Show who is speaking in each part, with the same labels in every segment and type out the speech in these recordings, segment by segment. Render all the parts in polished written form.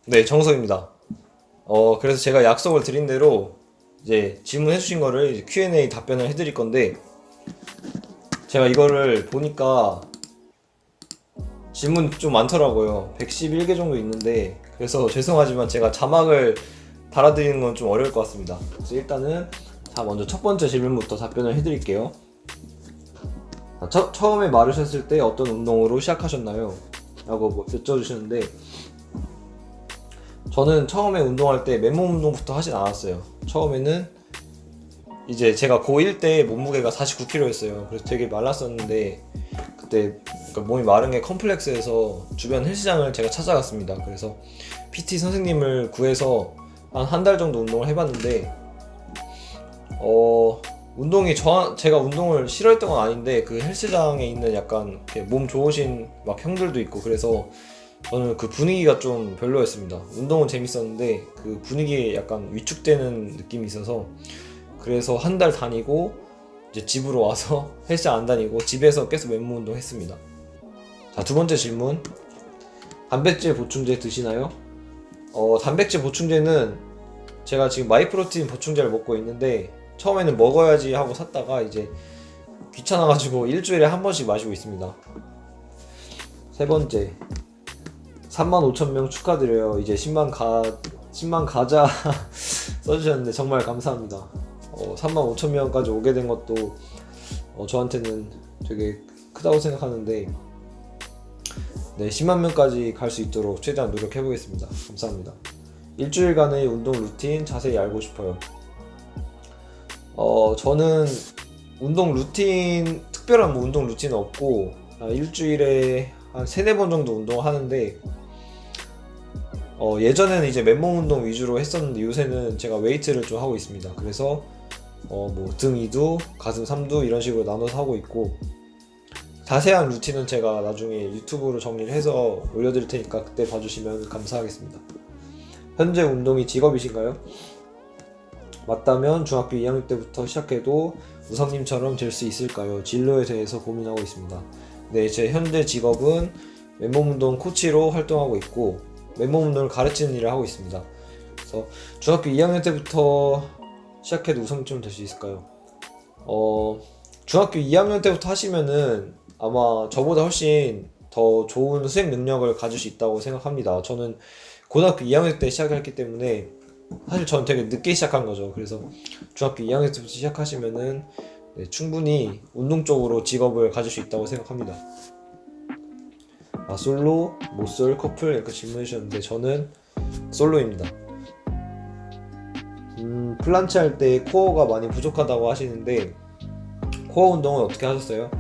Speaker 1: 네, 정석입니다. 그래서 제가 약속을 드린 대로 이제 질문해주신 거를 이제 Q&A 답변을 해드릴 건데, 제가 이거를 보니까 질문 좀 많더라고요. 111개 정도 있는데, 그래서 죄송하지만 제가 자막을 달아드리는 건 좀 어려울 것 같습니다. 그래서 일단은 먼저 첫 번째 질문부터 답변을 해드릴게요. 처음에 마르셨을 때 어떤 운동으로 시작하셨나요? 라고 여쭤주시는데, 저는 처음에 운동할 때 맨몸 운동부터 하진 않았어요. 처음에는 이제 제가 고1 때 몸무게가 49kg였어요. 그래서 되게 말랐었는데, 그때 그러니까 몸이 마른 게 컴플렉스에서 주변 헬스장을 제가 찾아갔습니다. 그래서 PT 선생님을 구해서 한 달 정도 운동을 해봤는데, 운동이 제가 운동을 싫어했던 건 아닌데, 그 헬스장에 있는 약간 몸 좋으신 막 형들도 있고, 그래서 저는 그 분위기가 좀 별로였습니다. 운동은 재밌었는데 그 분위기에 약간 위축되는 느낌이 있어서, 그래서 한 달 다니고 이제 집으로 와서 헬스장 안 다니고 집에서 계속 맨몸 운동 했습니다. 자, 두 번째 질문. 단백질 보충제 드시나요? 단백질 보충제는 제가 지금 마이프로틴 보충제를 먹고 있는데, 처음에는 먹어야지 하고 샀다가 이제 귀찮아가지고 일주일에 한 번씩 마시고 있습니다. 세 번째. 35,000명 축하드려요. 이제 10만 가자 써주셨는데 정말 감사합니다. 35,000명까지 오게 된 것도 저한테는 되게 크다고 생각하는데, 네, 10만 명까지 갈 수 있도록 최대한 노력해 보겠습니다. 감사합니다. 일주일간의 운동 루틴 자세히 알고 싶어요. 저는 운동 루틴, 특별한 운동 루틴은 없고, 일주일에 한 3-4번 정도 운동을 하는데, 예전에는 이제 맨몸 운동 위주로 했었는데 요새는 제가 웨이트를 좀 하고 있습니다. 그래서 뭐 등 2두, 가슴 3두 이런 식으로 나눠서 하고 있고, 자세한 루틴은 제가 나중에 유튜브로 정리를 해서 올려드릴 테니까 그때 봐주시면 감사하겠습니다. 현재 운동이 직업이신가요? 맞다면 중학교 2학년 때부터 시작해도 우성님처럼 될 수 있을까요? 진로에 대해서 고민하고 있습니다. 네, 제 현재 직업은 맨몸 운동 코치로 활동하고 있고, 맨몸 운동을 가르치는 일을 하고 있습니다. 그래서 중학교 2학년 때부터 시작해도 우성님처럼 될 수 있을까요? 중학교 2학년 때부터 하시면은 아마 저보다 훨씬 더 좋은 수행 능력을 가질 수 있다고 생각합니다. 저는 고등학교 2학년 때 시작했기 때문에, 사실 저는 되게 늦게 시작한 거죠. 그래서 중학교 2학년 때부터 시작하시면은 네, 충분히 운동 쪽으로 직업을 가질 수 있다고 생각합니다. 솔로, 모쏠, 커플 이렇게 질문해 주셨는데 저는 솔로입니다. 플란치 할 때 코어가 많이 부족하다고 하시는데, 코어 운동은 어떻게 하셨어요?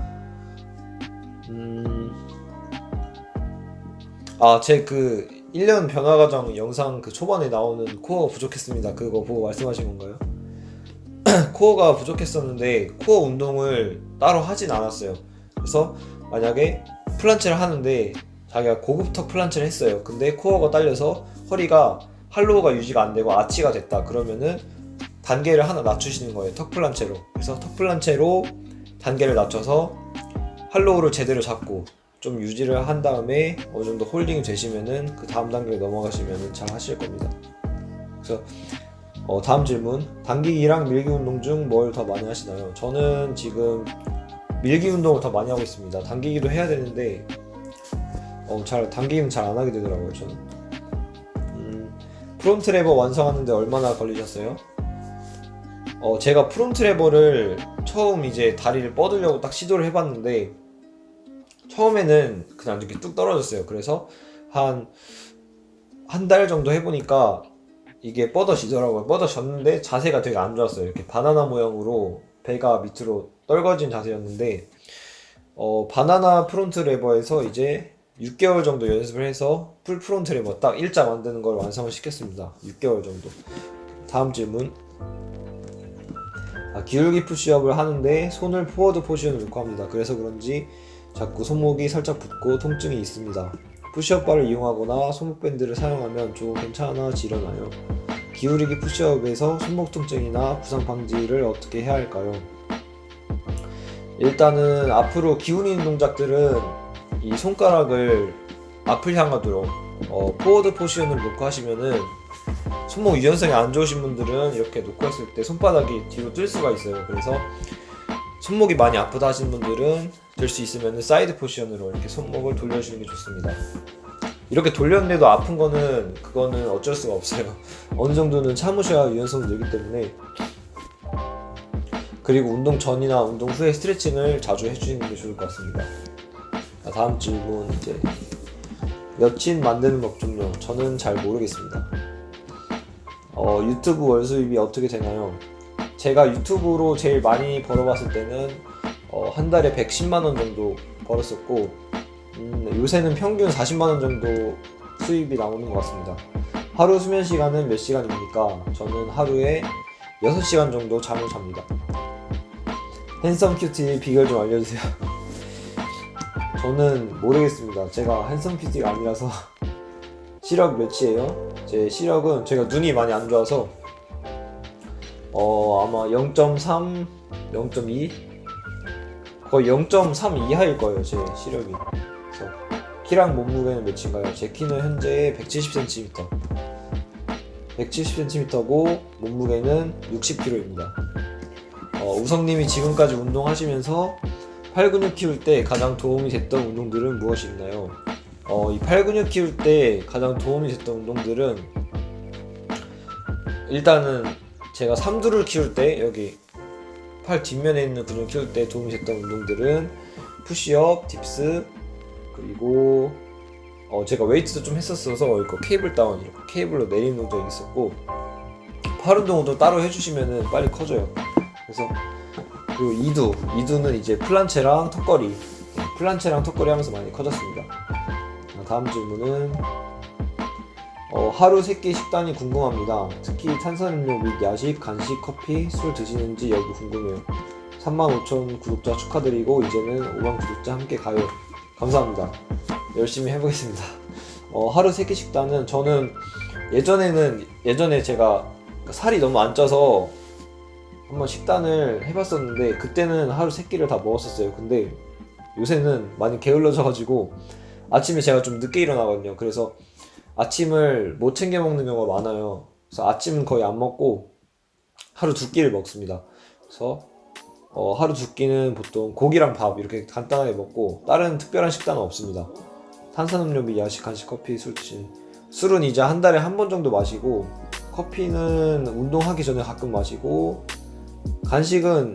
Speaker 1: 제 그 1년 변화 과정 영상 그 초반에 나오는 코어 부족했습니다. 그거 보고 말씀하신 건가요? 코어가 부족했었는데 코어 운동을 따로 하진 않았어요. 그래서 만약에 플란치를 하는데 자기가 고급턱 플란치를 했어요. 근데 코어가 딸려서 허리가 할로우가 유지가 안 되고 아치가 됐다. 그러면은 단계를 하나 낮추시는 거예요. 턱 플란체로. 그래서 턱 플란체로 단계를 낮춰서 할로우를 제대로 잡고 좀 유지를 한 다음에 어느 정도 홀딩이 되시면은 그 다음 단계로 넘어가시면은 잘 하실 겁니다. 그래서 다음 질문. 당기기랑 밀기 운동 중 뭘 더 많이 하시나요? 저는 지금 밀기 운동을 더 많이 하고 있습니다. 당기기도 해야 되는데 당기기는 잘 안 하게 되더라고요. 저는 프론트 레버 완성하는데 얼마나 걸리셨어요? 제가 프론트 레버를 처음 이제 다리를 뻗으려고 딱 시도를 해봤는데, 처음에는 그냥 이렇게 뚝 떨어졌어요. 그래서 한 달 정도 해보니까 이게 뻗어지더라고요. 뻗어졌는데 자세가 되게 안 좋았어요. 이렇게 바나나 모양으로 배가 밑으로 떨궈진 자세였는데, 바나나 프론트 레버에서 이제 6개월 정도 연습을 해서 풀 프론트 레버 딱 일자 만드는 걸 완성을 시켰습니다. 6개월 정도. 다음 질문. 기울기 푸시업을 하는데 손을 포워드 포지션을 놓고 합니다. 그래서 그런지 자꾸 손목이 살짝 붓고 통증이 있습니다. 푸시업 바를 이용하거나 손목 밴드를 사용하면 좀 괜찮아지려나요? 기울이기 푸시업에서 손목 통증이나 부상 방지를 어떻게 해야 할까요? 일단은 앞으로 기울이는 동작들은 이 손가락을 앞을 향하도록 포워드 포지션을 놓고 하시면은 손목 유연성이 안 좋으신 분들은 이렇게 놓고 했을 때 손바닥이 뒤로 뜰 수가 있어요. 그래서 손목이 많이 아프다 하시는 분들은 될 수 있으면 사이드 포지션으로 이렇게 손목을 돌려주는 게 좋습니다. 이렇게 돌렸는데도 아픈 거는 그거는 어쩔 수가 없어요. 어느 정도는 참으셔야 유연성이 늘기 때문에. 그리고 운동 전이나 운동 후에 스트레칭을 자주 해주시는 게 좋을 것 같습니다. 다음 질문 이제 여친 만드는 법 좀요. 저는 잘 모르겠습니다. 유튜브 월 수입이 어떻게 되나요? 제가 유튜브로 제일 많이 벌어봤을 때는 한 달에 110만원 정도 벌었었고 요새는 평균 40만원 정도 수입이 나오는 것 같습니다. 하루 수면 시간은 몇 시간입니까? 저는 하루에 6시간 정도 잠을 잡니다. 핸섬 큐티 비결 좀 알려주세요. 저는 모르겠습니다. 제가 핸섬 큐티가 아니라서. 시력 몇이에요? 제 시력은 제가 눈이 많이 안 좋아서 아마 0.3, 0.2 거의 0.3 이하일 거예요. 제 시력이. 그래서 키랑 몸무게는 몇인가요? 제 키는 현재 170cm 170cm고 몸무게는 60kg입니다. 우성님이 지금까지 운동하시면서 팔 근육 키울 때 가장 도움이 됐던 운동들은 무엇이 있나요? 이 팔 근육 키울 때 가장 도움이 됐던 운동들은 일단은 제가 삼두를 키울 때 여기 팔 뒷면에 있는 근육 키울 때 도움이 됐던 운동들은 푸시업, 딥스, 그리고 제가 웨이트도 좀 했었어서 이거 케이블 다운 이렇게 케이블로 내리는 동작이 있었고 팔 운동도 따로 해주시면은 빨리 커져요. 그래서 그리고 이두는 이제 플란체랑 턱걸이 하면서 많이 커졌습니다. 다음 질문은 하루 3끼 식단이 궁금합니다. 특히 탄산음료 및 야식, 간식, 커피, 술 드시는지 여부 궁금해요. 35,000 구독자 축하드리고 이제는 5만 구독자 함께 가요. 감사합니다. 열심히 해보겠습니다. 하루 3끼 식단은 저는 예전에 제가 살이 너무 안 쪄서 한번 식단을 해봤었는데 그때는 하루 3끼를 다 먹었었어요. 근데 요새는 많이 게을러져가지고 아침에 제가 좀 늦게 일어나거든요. 그래서 아침을 못 챙겨 먹는 경우가 많아요. 그래서 아침은 거의 안 먹고 하루 2끼를 먹습니다. 그래서 하루 2끼는 보통 고기랑 밥 이렇게 간단하게 먹고 다른 특별한 식단은 없습니다. 탄산음료 및 야식, 간식, 커피, 술 드시는 술은 이제 한 달에 한 번 정도 마시고 커피는 운동하기 전에 가끔 마시고 간식은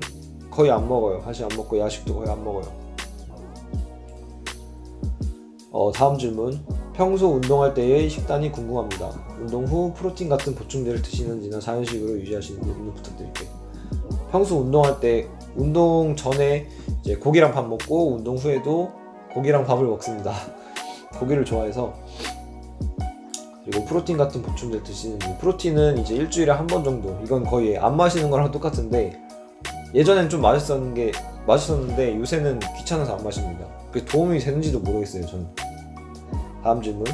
Speaker 1: 거의 안 먹어요. 간식 안 먹고 야식도 거의 안 먹어요. 다음 질문. 평소 운동할 때의 식단이 궁금합니다. 운동 후 프로틴 같은 보충제를 드시는지나 자연식으로 유지하시는지 부탁드릴게요. 평소 운동할 때 운동 전에 이제 고기랑 밥 먹고 운동 후에도 고기랑 밥을 먹습니다. 고기를 좋아해서. 그리고 프로틴 같은 보충제 드시는지. 프로틴은 이제 일주일에 한 번 정도. 이건 거의 안 마시는 거랑 똑같은데 예전엔 좀 맛있었는데 요새는 귀찮아서 안 마십니다. 그게 도움이 되는지도 모르겠어요. 저는. 다음 질문.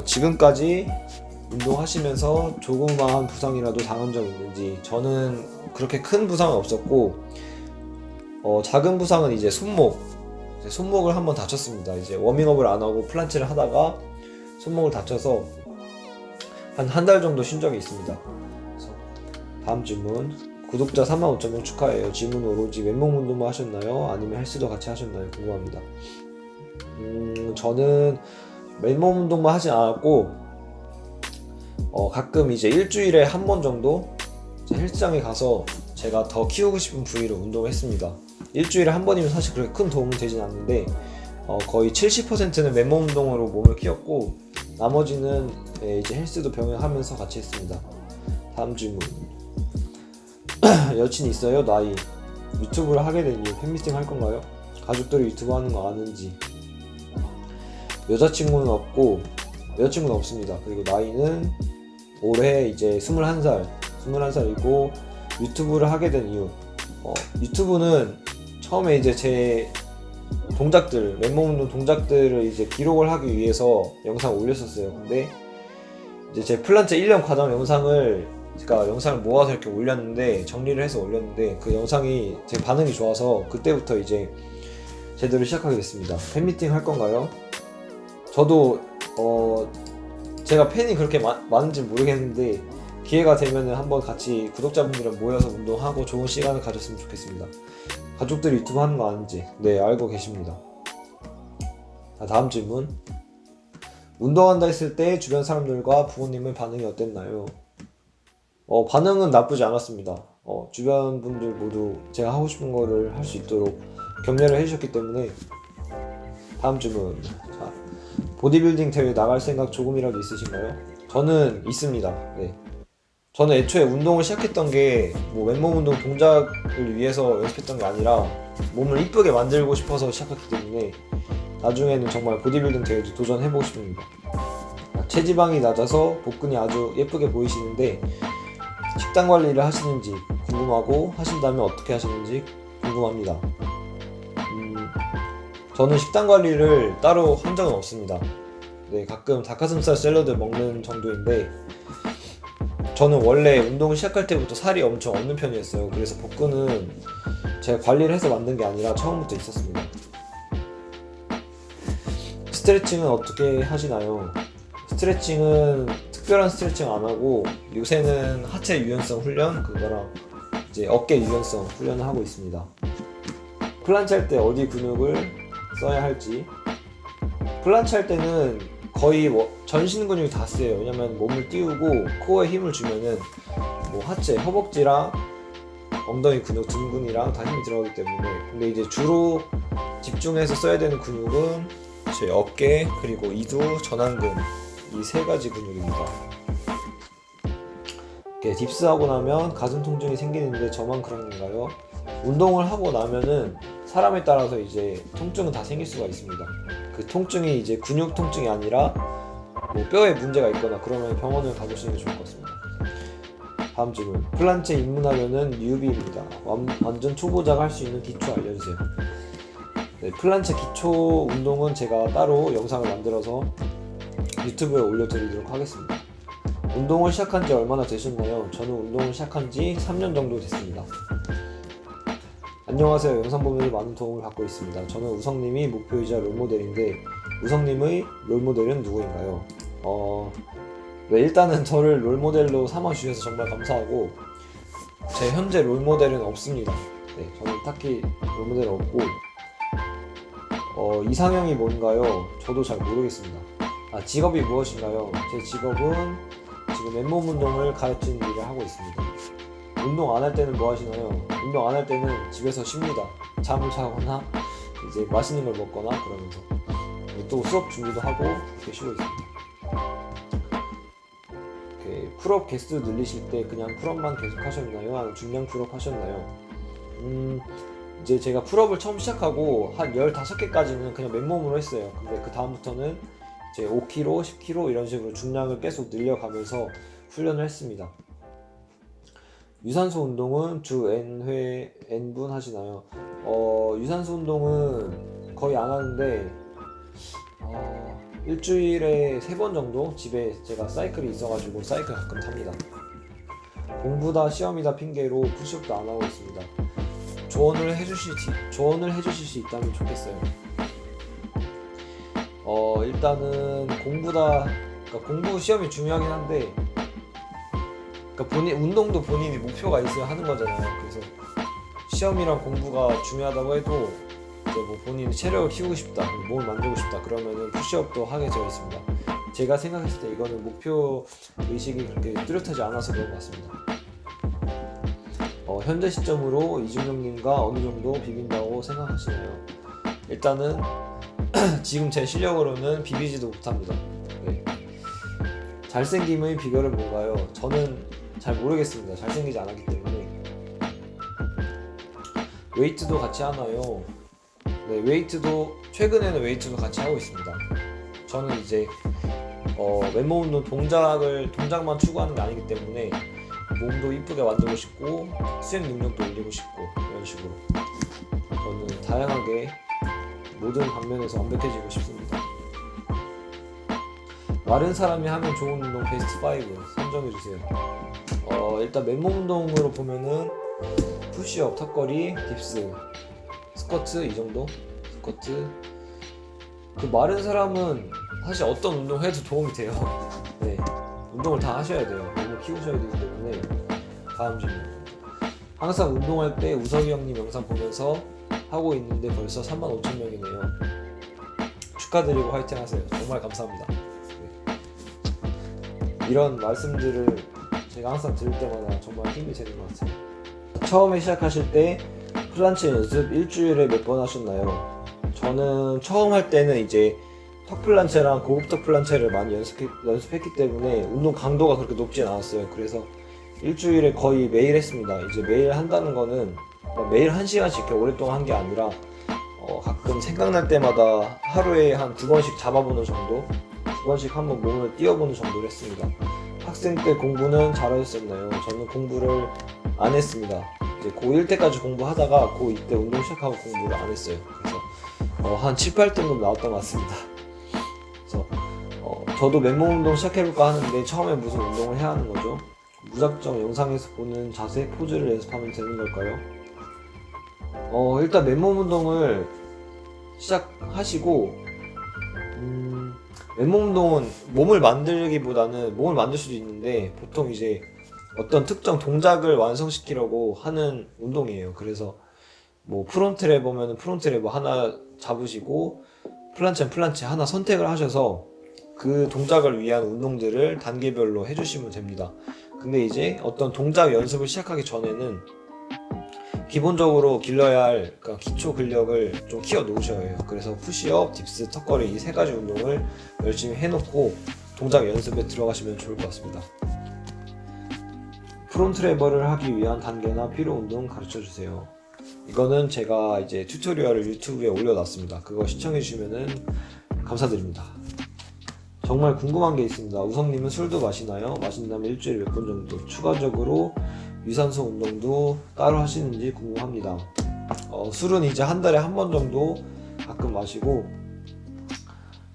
Speaker 1: 지금까지 운동하시면서 조그마한 부상이라도 당한 적 있는지. 저는 그렇게 큰 부상은 없었고 작은 부상은 이제 손목을 한번 다쳤습니다. 이제 워밍업을 안 하고 플란체를 하다가 손목을 다쳐서 한 달 정도 쉰 적이 있습니다. 그래서 다음 질문. 구독자 35,000명 축하해요. 질문 오로지 맨몸 운동만 하셨나요? 아니면 헬스도 같이 하셨나요? 궁금합니다. 저는 맨몸 운동만 하진 않았고 가끔 이제 일주일에 한 번 정도 헬스장에 가서 제가 더 키우고 싶은 부위를 운동을 했습니다. 일주일에 한 번이면 사실 그렇게 큰 도움은 되진 않는데 거의 70%는 맨몸 운동으로 몸을 키웠고 나머지는 이제 헬스도 병행하면서 같이 했습니다. 다음 질문. 여친 있어요? 나이. 유튜브를 하게 된 이유, 팬미팅 할 건가요? 가족들이 유튜브 하는 거 아는지. 여자친구는 없습니다. 그리고 나이는 올해 이제 21살 21살이고 유튜브를 하게 된 이유. 유튜브는 처음에 이제 제 동작들, 맨몸 운동 동작들을 이제 기록을 하기 위해서 영상을 올렸었어요. 근데 이제 제 플란체 1년 과정 영상을 제가 영상을 모아서 이렇게 올렸는데, 정리를 해서 올렸는데, 그 영상이 제 반응이 좋아서 그때부터 이제 제대로 시작하게 됐습니다. 팬미팅 할 건가요? 저도 제가 팬이 그렇게 많은지 모르겠는데 기회가 되면은 한번 같이 구독자분들이랑 모여서 운동하고 좋은 시간을 가졌으면 좋겠습니다. 가족들이 유튜브 하는 거 아는지 네, 알고 계십니다. 자, 다음 질문. 운동한다 했을 때 주변 사람들과 부모님의 반응이 어땠나요? 반응은 나쁘지 않았습니다. 주변 분들 모두 제가 하고 싶은 거를 할 수 있도록 격려를 해주셨기 때문에. 다음 질문. 자, 보디빌딩 대회 나갈 생각 조금이라도 있으신가요? 저는 있습니다. 네. 저는 애초에 운동을 시작했던 게 뭐 맨몸 운동 동작을 위해서 연습했던 게 아니라 몸을 이쁘게 만들고 싶어서 시작했기 때문에 나중에는 정말 보디빌딩 대회도 도전해보고 싶습니다. 체지방이 낮아서 복근이 아주 예쁘게 보이시는데 식단 관리를 하시는지 궁금하고, 하신다면 어떻게 하시는지 궁금합니다. 저는 식단 관리를 따로 한 적은 없습니다. 네, 가끔 닭가슴살 샐러드 먹는 정도인데, 저는 원래 운동을 시작할 때부터 살이 엄청 없는 편이었어요. 그래서 복근은 제가 관리를 해서 만든 게 아니라 처음부터 있었습니다. 스트레칭은 어떻게 하시나요? 스트레칭은 특별한 스트레칭 안 하고 요새는 하체 유연성 훈련, 그거랑 이제 어깨 유연성 훈련을 하고 있습니다. 플란체 할 때 어디 근육을 써야 할지. 플란체 할 때는 거의 전신 근육이 다 쓰여요. 왜냐면 몸을 띄우고 코어에 힘을 주면은 하체, 허벅지랑 엉덩이 근육, 등근이랑 다 힘이 들어가기 때문에. 근데 이제 주로 집중해서 써야 되는 근육은 제 어깨, 그리고 이두, 전완근, 이 세 가지 근육입니다. 이렇게 딥스하고 나면 가슴 통증이 생기는데 저만 그런 건가요? 운동을 하고 나면은 사람에 따라서 이제 통증은 다 생길 수가 있습니다. 그 통증이 이제 근육 통증이 아니라 뼈에 문제가 있거나 그러면 병원을 가보시는 게 좋을 것 같습니다. 다음 질문. 플란체 입문하려는 뉴비입니다. 완전 초보자가 할 수 있는 기초 알려주세요. 네, 플란체 기초 운동은 제가 따로 영상을 만들어서 유튜브에 올려드리도록 하겠습니다. 운동을 시작한 지 얼마나 되셨나요? 저는 운동을 시작한 지 3년 정도 됐습니다. 안녕하세요. 영상 보면서 많은 도움을 받고 있습니다. 저는 우성님이 목표이자 롤모델인데 우성님의 롤모델은 누구인가요? 네, 일단은 저를 롤모델로 삼아주셔서 정말 감사하고, 제 현재 롤모델은 없습니다. 네, 저는 딱히 롤모델은 없고, 이상형이 뭔가요? 저도 잘 모르겠습니다. 직업이 무엇인가요? 제 직업은 지금 맨몸 운동을 가르치는 일을 하고 있습니다. 운동 안 할 때는 뭐 하시나요? 운동 안 할 때는 집에서 쉽니다. 잠을 자거나 이제 맛있는 걸 먹거나 그러면서 또 수업 준비도 하고 그렇게 쉬고 있습니다. 풀업 개수 늘리실 때 그냥 풀업만 계속 하셨나요? 아니면 중량 풀업 하셨나요? 이제 제가 풀업을 처음 시작하고 한 15개까지는 그냥 맨몸으로 했어요. 근데 그 다음부터는 이제 5kg, 10kg 이런 식으로 중량을 계속 늘려가면서 훈련을 했습니다. 유산소 운동은 주 N회, N분 하시나요? 유산소 운동은 거의 안 하는데 일주일에 3번 정도 집에 제가 사이클이 있어가지고 사이클 가끔 탑니다. 공부다 시험이다 핑계로 푸시업도 안 하고 있습니다. 조언을 해주실 수 있다면 좋겠어요. 일단은 그러니까 공부 시험이 중요하긴 한데, 그러니까 운동도 본인이 목표가 있어야 하는 거잖아요. 그래서 시험이랑 공부가 중요하다고 해도 이제 본인이 체력을 키우고 싶다, 몸을 만들고 싶다 그러면은 푸시업도 하게 되어 있습니다. 제가 생각했을 때 이거는 목표 의식이 그렇게 뚜렷하지 않아서 그런 것 같습니다. 현재 시점으로 이준영님과 어느 정도 비빈다고 생각하시나요? 일단은 지금 제 실력으로는 비비지도 못합니다. 네. 잘생김의 비결은 뭔가요? 저는 잘 모르겠습니다. 잘생기지 않았기 때문에. 웨이트도 같이 하나요? 네, 최근에는 웨이트도 같이 하고 있습니다. 저는 이제 맨몸 운동 동작만 추구하는 게 아니기 때문에 몸도 이쁘게 만들고 싶고 수행 능력도 올리고 싶고 이런 식으로 저는 다양하게 모든 방면에서 완벽해지고 싶습니다. 마른 사람이 하면 좋은 운동 베스트 5 선정해주세요. 일단 맨몸 운동으로 보면은 푸시업, 턱걸이, 딥스, 스쿼트 이 정도? 스쿼트. 그 마른 사람은 사실 어떤 운동 해도 도움이 돼요. 네, 운동을 다 하셔야 돼요. 몸을 키우셔야 되기 때문에. 다음 질문. 항상 운동할 때 우석이 형님 영상 보면서 하고 있는데 벌써 35,000명이네요. 축하드리고 화이팅 하세요. 정말 감사합니다. 네. 이런 말씀들을 제가 항상 들을 때마다 정말 힘이 되는 것 같아요. 처음에 시작하실 때 플란체 연습 일주일에 몇 번 하셨나요? 저는 처음 할 때는 이제 턱 플란체랑 고급턱 플란체를 많이 연습했기 때문에 운동 강도가 그렇게 높진 않았어요. 그래서 일주일에 거의 매일 했습니다. 이제 매일 한다는 거는 매일 1시간씩 이렇게 오랫동안 한 게 아니라 가끔 생각날 때마다 하루에 한 2번씩 잡아보는 정도, 2번씩 한번 몸을 띄워보는 정도를 했습니다. 학생 때 공부는 잘하셨었나요? 저는 공부를 안 했습니다. 이제 고1 때까지 공부하다가 고2 때 운동 시작하고 공부를 안 했어요. 그래서 한 7, 8등급 나왔던 것 같습니다. 그래서 저도 맨몸 운동 시작해볼까 하는데 처음에 무슨 운동을 해야 하는 거죠? 무작정 영상에서 보는 자세, 포즈를 연습하면 되는 걸까요? 일단 맨몸 운동을 시작하시고 맨몸 운동은 몸을 만들기보다는 몸을 만들 수도 있는데 보통 이제 어떤 특정 동작을 완성시키려고 하는 운동이에요. 그래서 뭐 프론트 레버면은 프론트 레버 하나 잡으시고 플란체는 플란체 하나 선택을 하셔서 그 동작을 위한 운동들을 단계별로 해주시면 됩니다. 근데 이제 어떤 동작 연습을 시작하기 전에는 기본적으로 길러야 할 그러니까 기초 근력을 좀 키워 놓으셔야 해요. 그래서 푸시업, 딥스, 턱걸이 이 3가지 운동을 열심히 해놓고 동작 연습에 들어가시면 좋을 것 같습니다. 프론트 레버를 하기 위한 단계나 필요 운동 가르쳐주세요. 이거는 제가 이제 튜토리얼을 유튜브에 올려놨습니다. 그거 시청해주시면 감사드립니다. 정말 궁금한 게 있습니다. 우성님은 술도 마시나요? 마신다면 일주일에 몇 번 정도? 추가적으로 유산소 운동도 따로 하시는지 궁금합니다. 술은 이제 한 달에 한 번 정도 가끔 마시고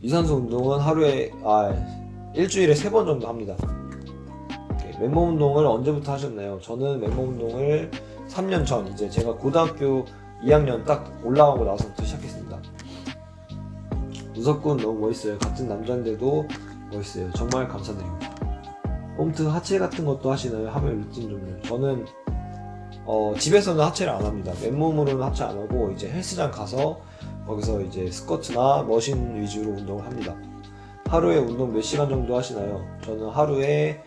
Speaker 1: 유산소 운동은 일주일에 3번 정도 합니다. 맨몸 운동을 언제부터 하셨나요? 저는 맨몸 운동을 3년 전, 이제 제가 고등학교 2학년 딱 올라가고 나서부터 시작했습니다. 우석군 너무 멋있어요. 같은 남자인데도 멋있어요. 정말 감사드립니다. 홈트 하체 같은 것도 하시나요? 하면 루틴 좀요. 저는 집에서는 하체를 안 합니다. 맨몸으로는 하체 안 하고 이제 헬스장 가서 거기서 이제 스쿼트나 머신 위주로 운동을 합니다. 하루에 운동 몇 시간 정도 하시나요? 저는 하루에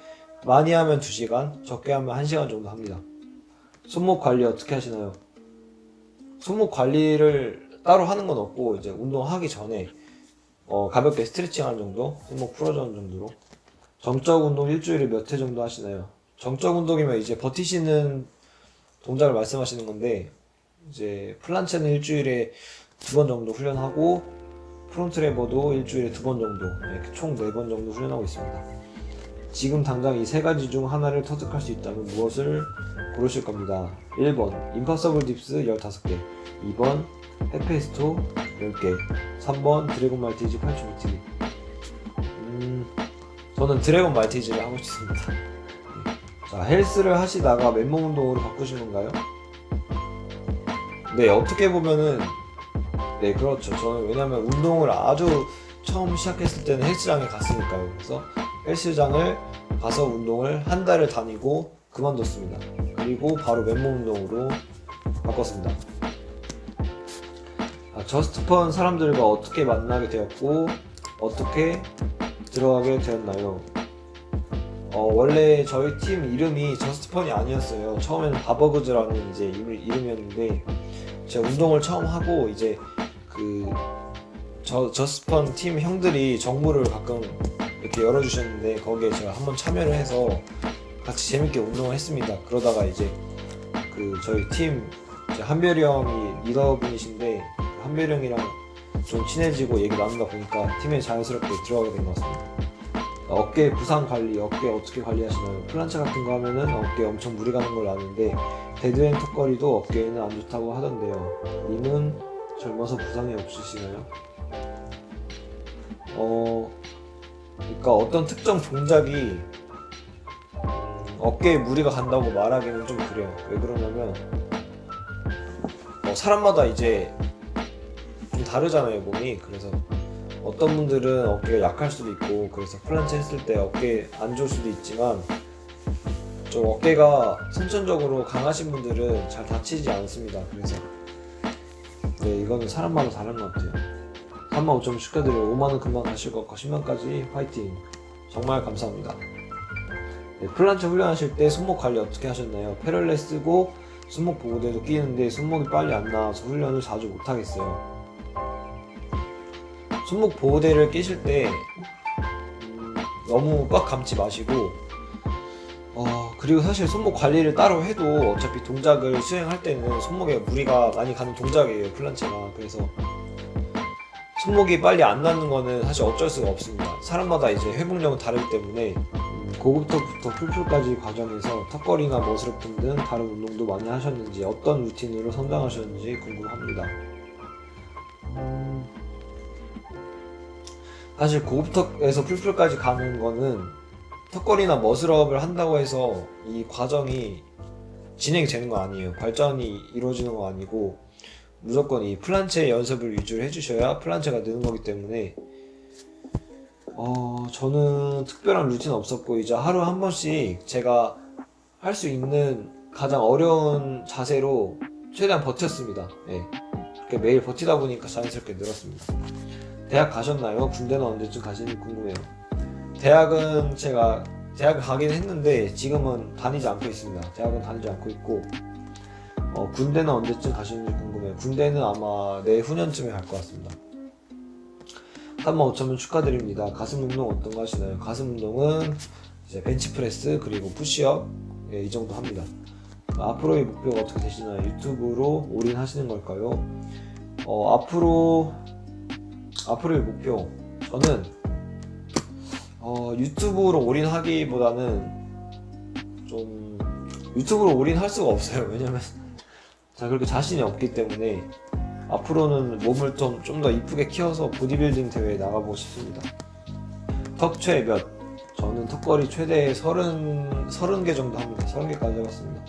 Speaker 1: 많이 하면 2시간, 적게 하면 1시간 정도 합니다. 손목 관리 어떻게 하시나요? 손목 관리를 따로 하는 건 없고 이제 운동하기 전에 가볍게 스트레칭 하는 정도, 손목 풀어주는 정도로. 정적 운동 일주일에 몇 회 정도 하시나요? 정적 운동이면 이제 버티시는 동작을 말씀하시는 건데 이제 플란체는 일주일에 2번 정도 훈련하고 프론트 레버도 일주일에 2번 정도, 이렇게 총 4번 정도 훈련하고 있습니다. 지금 당장 이 3가지 중 하나를 터득할 수 있다면 무엇을 고르실 겁니다. 1번 임파서블 딥스 15개, 2번 헤페스토 10개, 3번 드래곤 말티즈 8초 버티기. 저는 드래곤 말티즈를 하고 싶습니다. 자, 헬스를 하시다가 맨몸 운동으로 바꾸신 건가요? 네, 어떻게 보면은 네, 그렇죠. 저는 왜냐면 운동을 아주 처음 시작했을 때는 헬스장에 갔으니까요. 그래서 헬스장을 가서 운동을 한 달을 다니고 그만뒀습니다. 그리고 바로 맨몸 운동으로 바꿨습니다. 저스트펀 사람들과 어떻게 만나게 되었고 어떻게 들어가게 되었나요? 원래 저희 팀 이름이 저스트펀이 아니었어요. 처음에는 바버그즈라는 이제 이름이었는데 제가 운동을 처음 하고 이제 저스트펀 팀 형들이 정보를 가끔 이렇게 열어주셨는데 거기에 제가 한번 참여를 해서 같이 재밌게 운동을 했습니다. 그러다가 이제 저희 팀 이제 한별이 형이 리더분이신데 한별이 형이랑 좀 친해지고 얘기 나누다 보니까 팀에 자연스럽게 들어가게 된 것 같습니다. 어깨 부상 관리, 어깨 어떻게 관리하시나요? 플란체 같은 거 하면은 어깨에 엄청 무리 가는 걸로 아는데 데드앤 턱걸이도 어깨에는 안 좋다고 하던데요. 님은 젊어서 부상이 없으시나요? 그러니까 어떤 특정 동작이 어깨에 무리가 간다고 말하기는 좀 그래요. 왜 그러냐면 사람마다 이제 좀 다르잖아요, 몸이. 그래서 어떤 분들은 어깨가 약할 수도 있고 그래서 플란체 했을 때 어깨 안 좋을 수도 있지만 좀 어깨가 선천적으로 강하신 분들은 잘 다치지 않습니다. 그래서 네, 이거는 사람마다 다른 것 같아요. 35,000원 축하드려요. 5만원 금방 가실 것 같고 10만까지 화이팅. 정말 감사합니다. 네, 플란체 훈련하실 때 손목 관리 어떻게 하셨나요? 패럴렛 쓰고 손목 보호대도 끼는데 손목이 빨리 안 나와서 훈련을 자주 못하겠어요. 손목 보호대를 끼실 때 너무 꽉 감지 마시고 그리고 사실 손목 관리를 따로 해도 어차피 동작을 수행할 때는 손목에 무리가 많이 가는 동작이에요, 플란체가. 그래서 손목이 빨리 안 낫는 거는 사실 어쩔 수가 없습니다. 사람마다 이제 회복력은 다르기 때문에 고급턱부터 풀풀까지 과정에서 턱걸이나 머슬업 등 다른 운동도 많이 하셨는지 어떤 루틴으로 성장하셨는지 궁금합니다. 사실 고급턱에서 풀풀까지 가는 거는 턱걸이나 머슬업을 한다고 해서 이 과정이 진행이 되는 거 아니에요. 발전이 이루어지는 거 아니고 무조건 이 플란체 연습을 위주로 해주셔야 플란체가 느는 거기 때문에 저는 특별한 루틴 없었고 이제 하루 한 번씩 제가 할 수 있는 가장 어려운 자세로 최대한 버텼습니다. 네. 그렇게 매일 버티다 보니까 자연스럽게 늘었습니다. 대학 가셨나요? 군대는 언제쯤 가시는지 궁금해요. 대학은 제가 대학을 가긴 했는데 지금은 다니지 않고 있습니다. 대학은 다니지 않고 있고 군대는 언제쯤 가시는지 궁금해요. 군대는 아마 내후년쯤에 갈 것 같습니다. 35,000원 축하드립니다. 가슴 운동 어떤 거 하시나요? 가슴 운동은 이제 벤치프레스 그리고 푸시업 이 정도 합니다. 앞으로의 목표가 어떻게 되시나요? 유튜브로 올인하시는 걸까요? 앞으로의 목표 저는 유튜브로 올인하기보다는 좀 유튜브로 올인할 수가 없어요. 왜냐면 제가 그렇게 자신이 없기 때문에 앞으로는 몸을 좀 더 이쁘게 키워서 보디빌딩 대회에 나가보고 싶습니다. 턱 최 몇? 저는 턱걸이 최대 30개 정도 합니다. 30개까지 해봤습니다.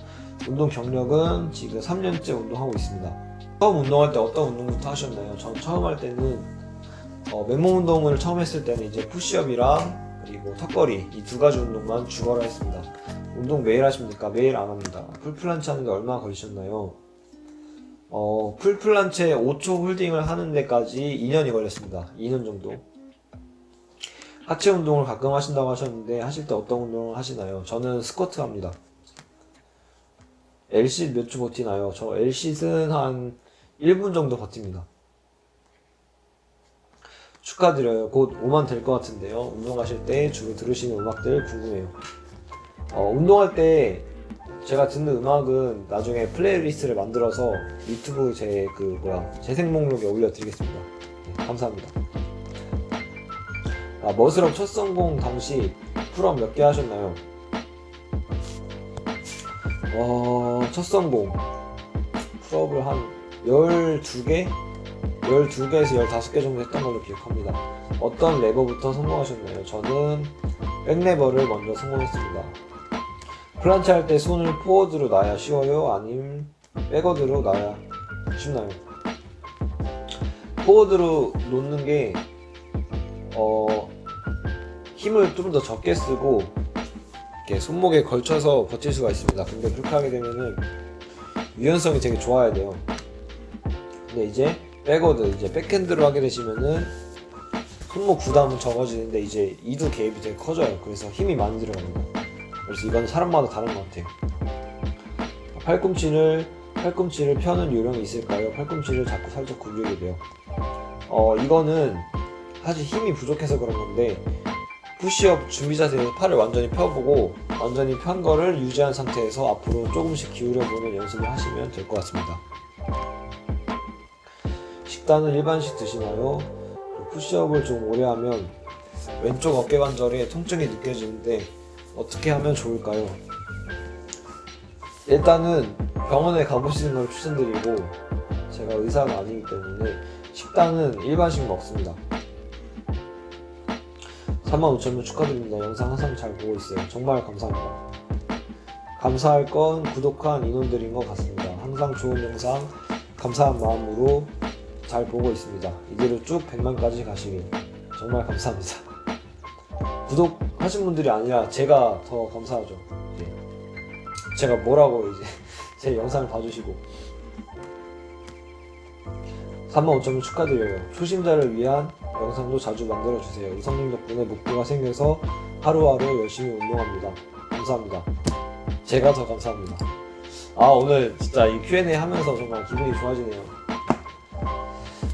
Speaker 1: 운동 경력은 지금 3년째 운동하고 있습니다. 처음 운동할 때 어떤 운동부터 하셨나요? 전 처음 할 때는 맨몸 운동을 처음 했을 때는 이제 푸시업이랑 그리고 턱걸이 이 두 가지 운동만 주거라 했습니다. 운동 매일 하십니까? 매일 안 합니다. 풀플란체 하는데 얼마나 걸리셨나요? 풀플란체 5초 홀딩을 하는 데까지 2년이 걸렸습니다. 2년 정도. 하체 운동을 가끔 하신다고 하셨는데 하실 때 어떤 운동을 하시나요? 저는 스쿼트 합니다. Lsit 몇 주 버티나요? 저 Lsit은 한 1분 정도 버팁니다. 축하드려요. 곧 5만 될 것 같은데요. 운동하실 때 주로 들으시는 음악들 궁금해요. 운동할 때 제가 듣는 음악은 나중에 플레이리스트를 만들어서 유튜브 재생 목록에 올려드리겠습니다. 네, 감사합니다. 머슬업 첫 성공 당시 풀업 몇 개 하셨나요? 첫 성공 풀업을 한 12개? 12개에서 15개 정도 했던 걸로 기억합니다. 어떤 레버부터 성공하셨나요? 저는 백레버를 먼저 성공했습니다. 플란체 할 때 손을 포워드로 놔야 쉬워요? 아님 백워드로 놔야 쉽나요? 포워드로 놓는 게 힘을 좀 더 적게 쓰고 이렇게 손목에 걸쳐서 버틸 수가 있습니다. 근데 그렇게 하게 되면은 유연성이 되게 좋아야 돼요. 근데 이제 백워드, 이제 백핸드로 하게 되시면은 손목 부담은 적어지는데 이제 이두 개입이 되게 커져요. 그래서 힘이 많이 들어갑니다. 그래서 이건 사람마다 다른 것 같아요. 팔꿈치를 펴는 요령이 있을까요? 팔꿈치를 자꾸 살짝 굴리게 돼요. 이거는 사실 힘이 부족해서 그런 건데 푸시업 준비 자세에서 팔을 완전히 펴보고 완전히 편 거를 유지한 상태에서 앞으로 조금씩 기울여보는 연습을 하시면 될 것 같습니다. 식단은 일반식 드시나요? 푸시업을 좀 오래 하면 왼쪽 어깨 관절에 통증이 느껴지는데 어떻게 하면 좋을까요? 일단은 병원에 가보시는 걸 추천드리고, 제가 의사가 아니기 때문에 식단은 일반식 먹습니다. 35,000명 축하드립니다. 영상 항상 잘 보고 있어요. 정말 감사합니다. 감사할 건 구독한 인원들인 것 같습니다. 항상 좋은 영상 감사한 마음으로 잘 보고 있습니다. 이대로 쭉 100만까지 가시길 정말 감사합니다. 구독하신 분들이 아니라 제가 더 감사하죠. 네. 제가 뭐라고 이제 제 영상을 봐주시고. 35,000명 축하드려요. 초심자를 위한 영상도 자주 만들어주세요. 우성님 덕분에 목표가 생겨서 하루하루 열심히 운동합니다. 감사합니다. 제가 더 감사합니다. 오늘 진짜 이 Q&A 하면서 정말 기분이 좋아지네요.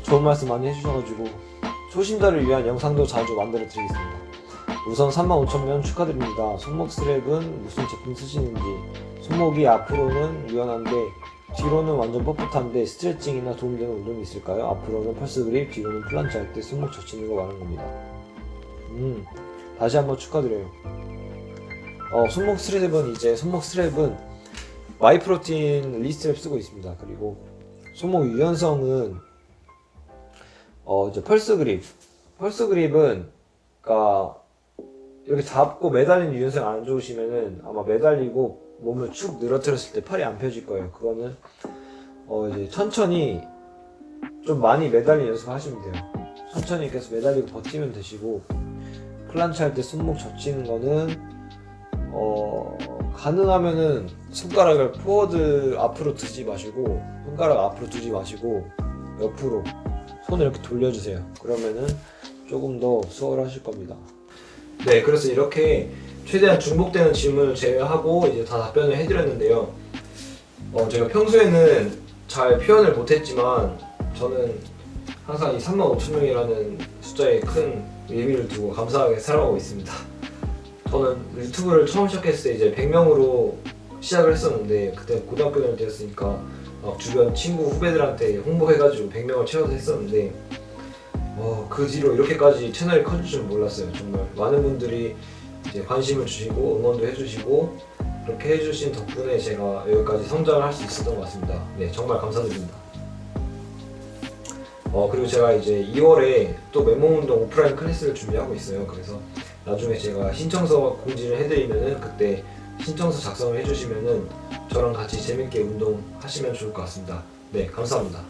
Speaker 1: 좋은 말씀 많이 해주셔가지고 초심자를 위한 영상도 자주 만들어 드리겠습니다. 우선 35,000명 축하드립니다. 손목 스트랩은 무슨 제품 쓰시는지. 손목이 앞으로는 유연한데 뒤로는 완전 뻣뻣한데 스트레칭이나 도움되는 운동이 있을까요? 앞으로는 펄스 그립, 뒤로는 플란치 할 때 손목 젖히는 거 말하는 겁니다. 다시 한번 축하드려요. 손목 스트랩은 마이프로틴 리스트랩 쓰고 있습니다. 그리고 손목 유연성은 이제 펄스 그립은 그러니까 이렇게 잡고 매달리는 유연성 안 좋으시면은 아마 매달리고 몸을 축 늘어뜨렸을 때 팔이 안 펴질 거예요. 그거는 이제 천천히 좀 많이 매달리는 연습 하시면 돼요. 천천히 계속 매달리고 버티면 되시고, 플란치 할 때 손목 젖히는 거는 가능하면은 손가락을 포워드 앞으로 두지 마시고, 손가락 앞으로 두지 마시고 옆으로 손을 이렇게 돌려주세요. 그러면은 조금 더 수월하실 겁니다. 네, 그래서 이렇게 최대한 중복되는 질문을 제외하고 이제 다 답변을 해드렸는데요. 제가 평소에는 잘 표현을 못했지만 저는 항상 이 35,000명이라는 숫자에 큰 의미를 두고 감사하게 살아가고 있습니다. 저는 유튜브를 처음 시작했을 때 이제 100명으로 시작을 했었는데, 그때 고등학교 다닐 때였으니까 막 주변 친구 후배들한테 홍보해가지고 100명을 채워서 했었는데, 그 뒤로 이렇게까지 채널이 커질 줄 몰랐어요. 정말 많은 분들이 이제 관심을 주시고 응원도 해주시고 그렇게 해주신 덕분에 제가 여기까지 성장을 할 수 있었던 것 같습니다. 네, 정말 감사드립니다. 그리고 제가 이제 2월에 또 맨몸 운동 오프라인 클래스를 준비하고 있어요. 그래서 나중에 제가 신청서 공지를 해드리면은 그때 신청서 작성을 해주시면은 저랑 같이 재밌게 운동하시면 좋을 것 같습니다. 네, 감사합니다.